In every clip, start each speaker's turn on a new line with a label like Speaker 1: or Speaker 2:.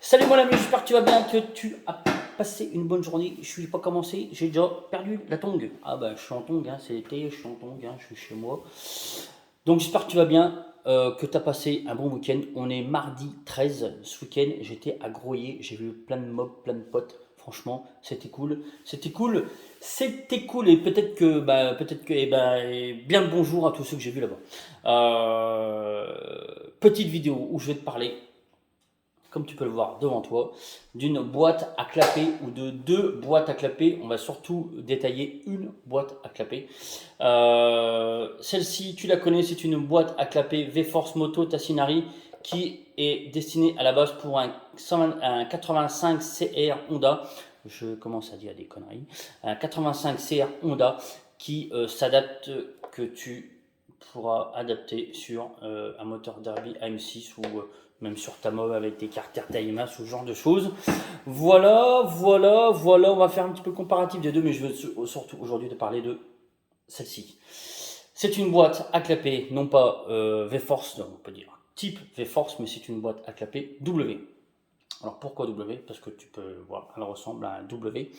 Speaker 1: Salut mon ami, j'espère que tu vas bien, que tu as passé une bonne journée. Je suis pas commencé, j'ai déjà perdu la tongue. Ah bah je suis en tongue, hein, c'est l'été, je suis en tongue, hein, je suis chez moi. Donc j'espère que tu vas bien, que tu as passé un bon week-end. On est mardi 13, ce week-end j'étais à Groyer, j'ai vu plein de mobs, plein de potes. Franchement, c'était cool, c'était cool, c'était cool et peut-être que, et bien le bonjour à tous ceux que j'ai vus là-bas. Petite vidéo où je vais te parler, comme tu peux le voir devant toi, d'une boîte à clapper ou de deux boîtes à clapper. On va surtout détailler une boîte à clapper. Celle-ci, tu la connais, c'est une boîte à clapper V-Force Moto Tassinari qui est destinée à la base pour un 85 CR Honda. Je commence à dire des conneries. Un 85 CR Honda qui s'adapte, que tu pourras adapter sur un moteur Derby AM6 ou même sur ta mob avec des carters Taïma, ce genre de choses. Voilà, on va faire un petit peu comparatif des deux, mais je veux surtout aujourd'hui te parler de celle-ci. C'est une boîte à clapper, non pas V-Force, on peut dire type V-Force, mais c'est une boîte à clapper W. Alors pourquoi W? Parce que tu peux voir, elle ressemble à un W.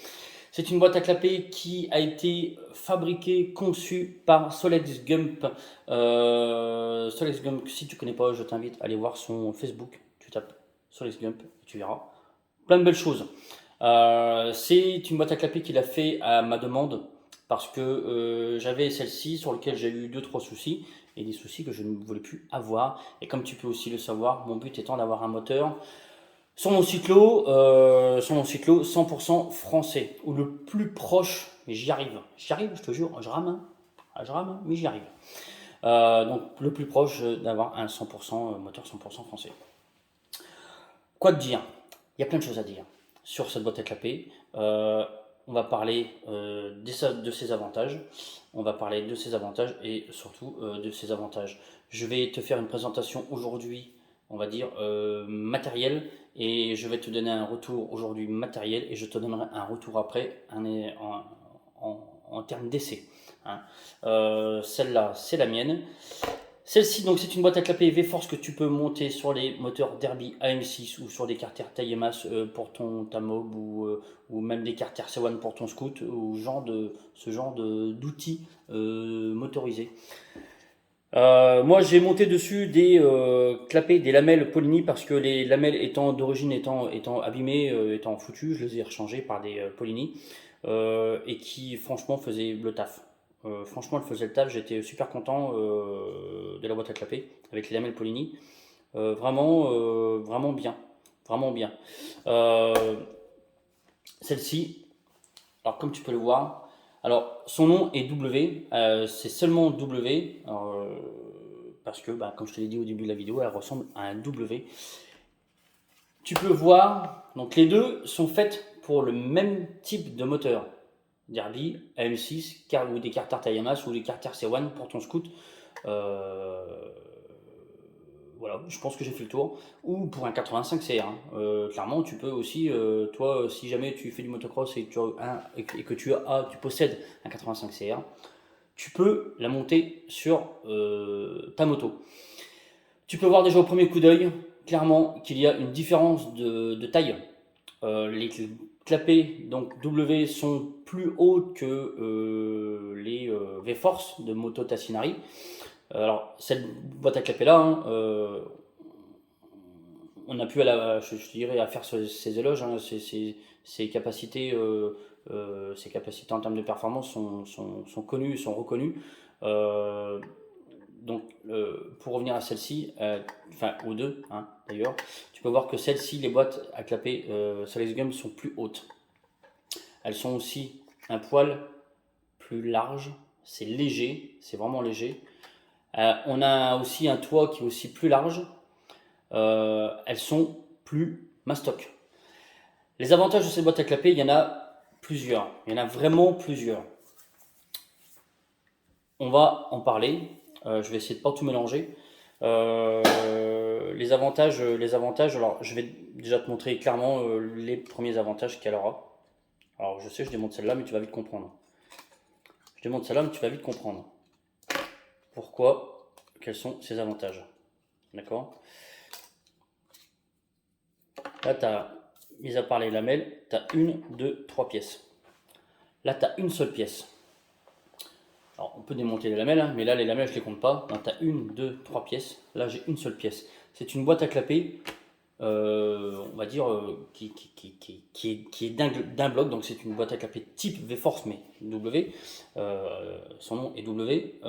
Speaker 1: C'est une boîte à clapper qui a été fabriquée, conçue par Solex Gump. Solex Gump, si tu ne connais pas, je t'invite à aller voir son Facebook. Tu tapes Solex Gump, tu verras plein de belles choses. C'est une boîte à clapper qu'il a fait à ma demande parce que j'avais celle-ci sur laquelle j'ai eu 2-3 soucis et des soucis que je ne voulais plus avoir. Et comme tu peux aussi le savoir, mon but étant d'avoir un moteur sur mon cyclo 100% français, ou le plus proche, mais j'y arrive, je te jure, je rame, mais j'y arrive. Donc le plus proche d'avoir un 100% moteur 100% français. Quoi te dire? Il y a plein de choses à dire sur cette boîte à clapper. On va parler de ses avantages, on va parler de ses avantages et surtout de ses avantages. Je vais te faire une présentation aujourd'hui, on va dire matériel, et je vais te donner un retour aujourd'hui matériel et je te donnerai un retour après en termes d'essai. Hein. Celle-là, c'est la mienne. Celle-ci, donc, c'est une boîte à clapper V-Force que tu peux monter sur les moteurs Derby AM6 ou sur des carters Taïemas pour ta mob ou même des carters C1 pour ton scoot ou ce genre d'outils motorisés. Moi, j'ai monté dessus des clapets, des lamelles Polini parce que les lamelles d'origine étant abîmées, étant foutues, je les ai rechangées par des Polini et qui franchement faisaient le taf. Franchement, elle faisait le taf, j'étais super content de la boîte à clapper avec les lamelles Polini. Vraiment bien. Vraiment bien. Euh, Celle-ci, alors comme tu peux le voir, alors son nom est W, c'est seulement W, parce que comme je te l'ai dit au début de la vidéo, elle ressemble à un W. Tu peux voir, donc les deux sont faites pour le même type de moteur. Derby, AM6, ou des carters Tayamas ou des carters C1 pour ton scoot. Euh, voilà, je pense que j'ai fait le tour. Ou pour un 85 CR. Hein. Clairement, tu peux aussi, toi, si jamais tu fais du motocross et que tu possèdes un 85 CR, tu peux la monter sur ta moto. Tu peux voir déjà au premier coup d'œil, clairement, qu'il y a une différence de taille. Les clapets donc W sont plus hauts que les V-Force de Moto Tassinari. Alors, cette boîte à clapets là, hein, on a pu, je dirais, à faire ses éloges. Hein, ses capacités, en termes de performance sont connues, sont reconnues. Euh, donc, pour revenir à celle-ci, enfin aux deux hein, d'ailleurs, tu peux voir que celle-ci, les boîtes à clapper Solex Gum sont plus hautes. Elles sont aussi un poil plus large, c'est léger, c'est vraiment léger. On a aussi un toit qui est aussi plus large. Elles sont plus mastoc. Les avantages de ces boîtes à clapper, il y en a plusieurs. Il y en a vraiment plusieurs. On va en parler. Je vais essayer de pas tout mélanger. Les avantages, alors je vais déjà te montrer clairement les premiers avantages qu'elle aura. Alors je sais, je démonte celle-là, mais tu vas vite comprendre. Pourquoi, quels sont ses avantages. D'accord? Là, tu as, mis à part les lamelles, tu as une, deux, trois pièces. Là, tu as une seule pièce. Alors, on peut démonter les lamelles, hein, mais là, les lamelles, je ne les compte pas. Tu as une, deux, trois pièces. Là, j'ai une seule pièce. C'est une boîte à clapper, on va dire, qui est d'un bloc. Donc, c'est une boîte à clapper type V-Force, mais W. Son nom est W,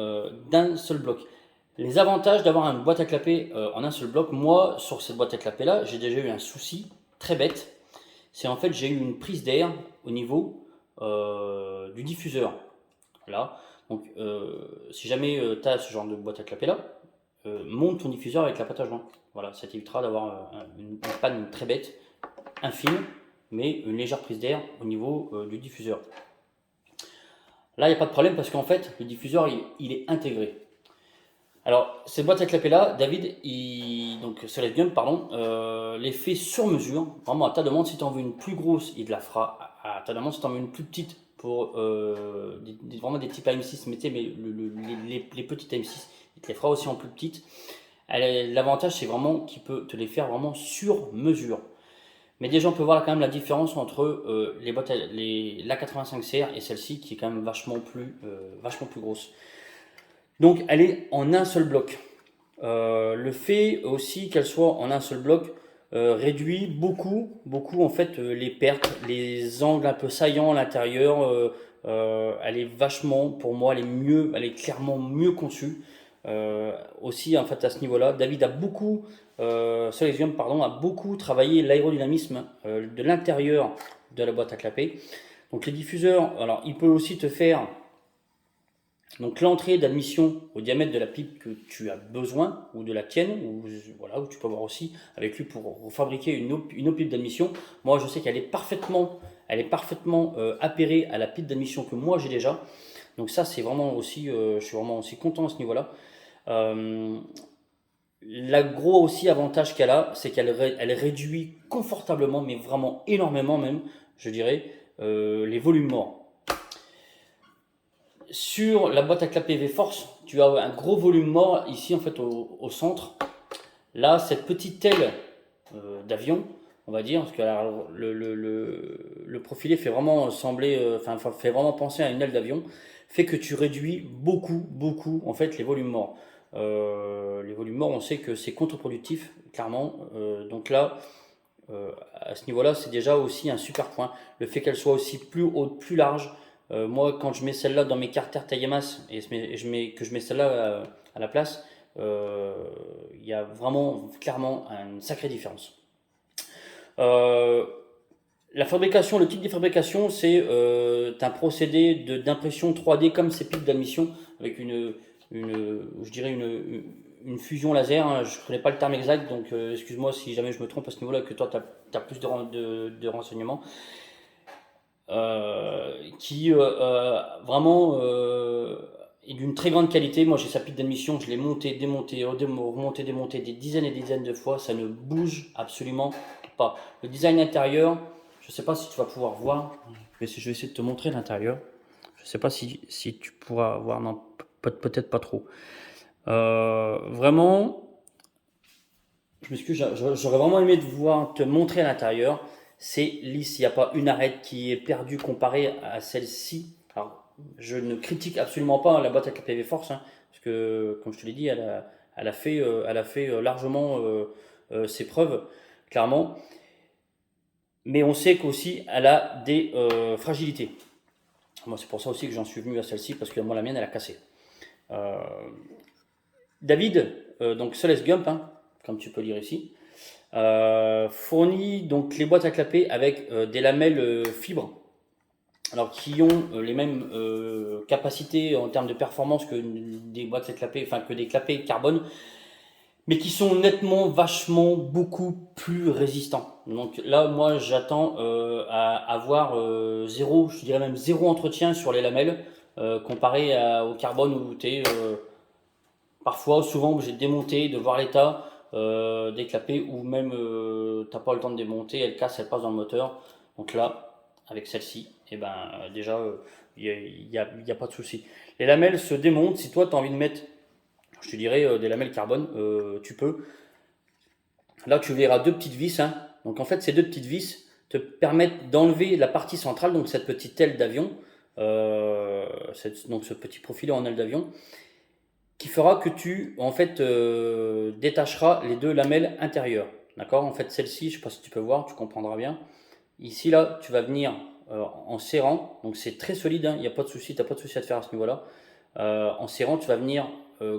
Speaker 1: d'un seul bloc. Les avantages d'avoir une boîte à clapper en un seul bloc, moi, sur cette boîte à clapper là, j'ai déjà eu un souci très bête. C'est en fait, j'ai eu une prise d'air au niveau du diffuseur. Là. Donc, si jamais tu as ce genre de boîte à clapper là, monte ton diffuseur avec la pâte à joint. Voilà, ça t'évitera d'avoir une panne très bête, infime, mais une légère prise d'air au niveau du diffuseur. Là, il n'y a pas de problème parce qu'en fait, le diffuseur, il est intégré. Alors, cette boîte à clapper là, David, donc Celeste Gum, pardon, les fait sur mesure, vraiment à ta demande. Si tu en veux une plus grosse, il te la fera à ta demande. Si tu en veux une plus petite, pour vraiment des types AM6, mais les petites AM6, il te les fera aussi en plus petite. L'avantage, c'est vraiment qu'il peut te les faire vraiment sur mesure. Mais déjà, on peut voir quand même la différence entre les boîtes, l'A85CR et celle-ci, qui est quand même vachement plus grosse. Donc, elle est en un seul bloc. Le fait aussi qu'elle soit en un seul bloc réduit beaucoup en fait les pertes, les angles un peu saillants à l'intérieur. Elle est vachement, pour moi, elle est clairement mieux conçue. Aussi en fait à ce niveau-là, David a beaucoup, Solesium pardon, a beaucoup travaillé l'aérodynamisme de l'intérieur de la boîte à clapper. Donc les diffuseurs, alors il peut aussi te faire donc l'entrée d'admission au diamètre de la pipe que tu as besoin, ou de la tienne, ou voilà, où tu peux avoir aussi avec lui pour fabriquer une autre pipe d'admission. Moi je sais qu'elle est parfaitement, appairée à la pipe d'admission que moi j'ai déjà. Donc ça c'est vraiment aussi, je suis vraiment aussi content à ce niveau-là. La gros aussi avantage qu'elle a, c'est qu'elle réduit confortablement, mais vraiment énormément même, je dirais, les volumes morts. Sur la boîte à clapper V-Force, tu as un gros volume mort ici en fait au centre. Là, cette petite aile d'avion, on va dire, parce que alors, le profilé fait vraiment sembler, fait vraiment penser à une aile d'avion, fait que tu réduis beaucoup en fait les volumes morts. Les volumes morts, on sait que c'est contre-productif, clairement. Donc là, à ce niveau-là, c'est déjà aussi un super point. Le fait qu'elle soit aussi plus haute, plus large. Moi, quand je mets celle-là dans mes carters taille masse et que je mets celle-là à la place, il y a vraiment clairement une sacrée différence. La fabrication, le type de fabrication, c'est un procédé d'impression 3D comme ces piles d'admission avec je dirais une fusion laser. Hein. Je ne connais pas le terme exact, donc excuse-moi si jamais je me trompe à ce niveau-là, que toi tu as plus de renseignements. Qui vraiment est d'une très grande qualité. Moi j'ai sa pile d'admission, je l'ai montée, démontée, remontée, démontée des dizaines et des dizaines de fois, ça ne bouge absolument pas. Le design intérieur, je ne sais pas si tu vas pouvoir voir, je vais essayer de te montrer l'intérieur. Je ne sais pas si tu pourras voir, non, peut-être pas trop. Vraiment, je m'excuse, j'aurais vraiment aimé te montrer l'intérieur. C'est lisse, il n'y a pas une arête qui est perdue comparée à celle-ci. Alors, je ne critique absolument pas la boîte à clapper V-Force, hein, parce que, comme je te l'ai dit, elle a fait largement ses preuves, clairement. Mais on sait qu'aussi, elle a des fragilités. Moi, c'est pour ça aussi que j'en suis venu à celle-ci, parce que moi, la mienne, elle a cassé. David, donc Celeste Gump, hein, comme tu peux lire ici, fournit donc les boîtes à clapper avec des lamelles fibres, alors qui ont les mêmes capacités en termes de performance que des boîtes à clapper, enfin que des clapets carbone, mais qui sont nettement, vachement, beaucoup plus résistants. Donc là, moi, j'attends à avoir zéro, je dirais même zéro entretien sur les lamelles, comparé au carbone où tu es parfois, souvent, j'ai démonté, de voir l'état des clapets, ou même t'as pas le temps de démonter, elle casse, elle passe dans le moteur. Donc là, avec celle-ci, et ben déjà, il y a pas de souci. Les lamelles se démontent. Si toi, tu as envie de mettre, je te dirais, des lamelles carbone, tu peux. Là, tu verras deux petites vis, hein, Donc en fait, ces deux petites vis te permettent d'enlever la partie centrale, donc cette petite aile d'avion, donc ce petit profilet en aile d'avion, qui fera que tu en fait détacheras les deux lamelles intérieures. D'accord? En fait, celle-ci, je ne sais pas si tu peux voir, tu comprendras bien. Ici, là, tu vas venir en serrant, donc c'est très solide, hein, il n'y a pas de souci, tu n'as pas de souci à te faire à ce niveau-là. En serrant, tu vas venir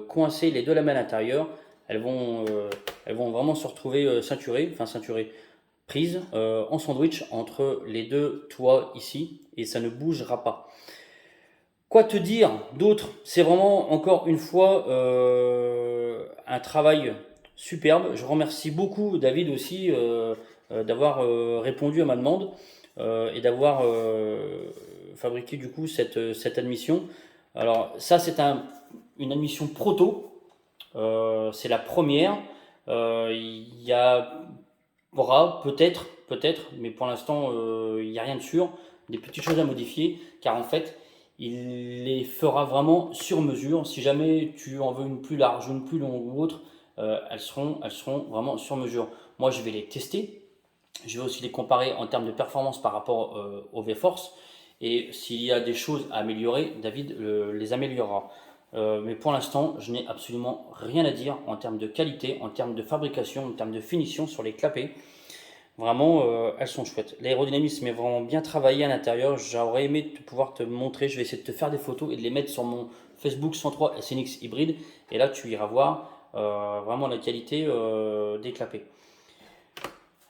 Speaker 1: coincer les deux lamelles intérieures. Elles vont vraiment se retrouver ceinturées, prises en sandwich entre les deux toits ici, et ça ne bougera pas. Quoi te dire d'autre? C'est vraiment encore une fois un travail superbe. Je remercie beaucoup David aussi d'avoir répondu à ma demande et d'avoir fabriqué du coup cette admission. Alors ça c'est une admission proto, c'est la première. Il y aura peut-être, mais pour l'instant il n'y a rien de sûr, des petites choses à modifier car en fait il les fera vraiment sur mesure. Si jamais tu en veux une plus large, une plus longue ou autre, elles seront vraiment sur mesure. Moi, je vais les tester. Je vais aussi les comparer en termes de performance par rapport au V-Force. Et s'il y a des choses à améliorer, David les améliorera. Mais pour l'instant, je n'ai absolument rien à dire en termes de qualité, en termes de fabrication, en termes de finition sur les clapets. Vraiment, elles sont chouettes. L'aérodynamisme est vraiment bien travaillé à l'intérieur. J'aurais aimé pouvoir te montrer. Je vais essayer de te faire des photos et de les mettre sur mon Facebook 103 SNX hybride. Et là, tu iras voir vraiment la qualité des clapets.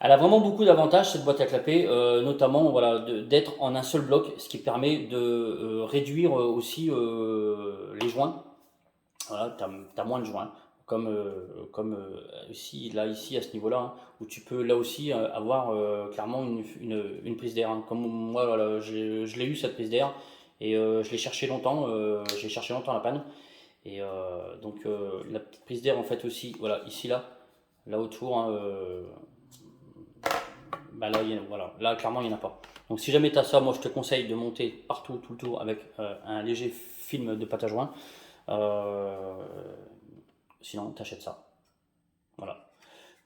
Speaker 1: Elle a vraiment beaucoup d'avantages cette boîte à clapets, notamment voilà, d'être en un seul bloc, ce qui permet de réduire aussi les joints. Voilà, tu as moins de joints, comme ici, là, ici, à ce niveau-là, hein, où tu peux là aussi avoir clairement une prise d'air. Hein. Comme moi, voilà, je l'ai eu cette prise d'air et je l'ai cherché longtemps, j'ai cherché longtemps la panne. Et donc la petite prise d'air en fait aussi, voilà, ici, là autour, hein, bah là, voilà, là clairement il n'y en a pas. Donc si jamais tu as ça, moi je te conseille de monter partout, tout le tour avec un léger film de pâte à joint. Sinon, tu achètes ça. Voilà.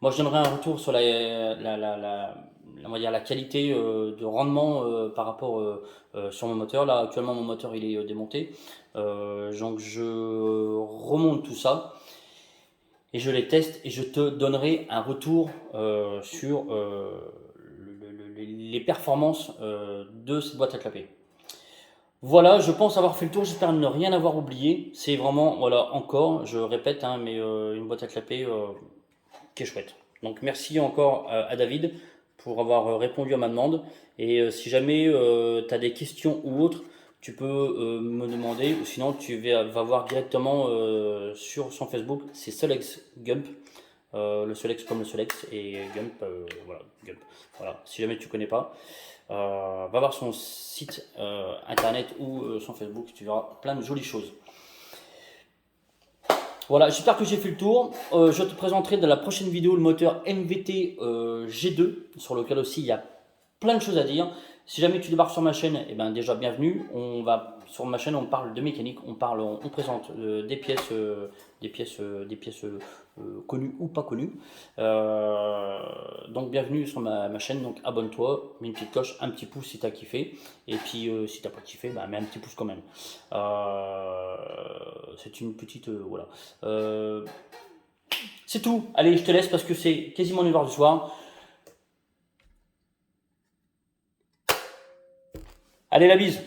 Speaker 1: Moi, je donnerais un retour sur on va dire la qualité de rendement par rapport sur mon moteur. Là, actuellement, mon moteur il est démonté. Donc, je remonte tout ça et je les teste et je te donnerai un retour sur les performances de cette boîte à clapets. Voilà, je pense avoir fait le tour, j'espère ne rien avoir oublié. C'est vraiment, voilà, encore, je répète, hein, mais une boîte à clapper qui est chouette. Donc merci encore à David pour avoir répondu à ma demande. Et si jamais tu as des questions ou autres, tu peux me demander, ou sinon tu vas voir directement sur son Facebook, c'est Solex Gump. Le Solex comme le Solex et Gump, voilà, Gump. Voilà, si jamais tu connais pas. Va voir son site internet ou son Facebook, tu verras plein de jolies choses. Voilà, j'espère que j'ai fait le tour. Je te présenterai dans la prochaine vidéo le moteur MVT G2, sur lequel aussi il y a plein de choses à dire. Si jamais tu débarques sur ma chaîne, eh ben déjà bienvenue. Sur ma chaîne, on parle de mécanique, on présente des pièces, connues ou pas connues. Donc bienvenue sur ma chaîne. Donc abonne-toi, mets une petite cloche, un petit pouce si tu as kiffé. Et puis si tu n'as pas kiffé, bah, mets un petit pouce quand même. C'est une petite voilà. C'est tout. Allez, je te laisse parce que c'est quasiment 9h du soir. Allez, la bise!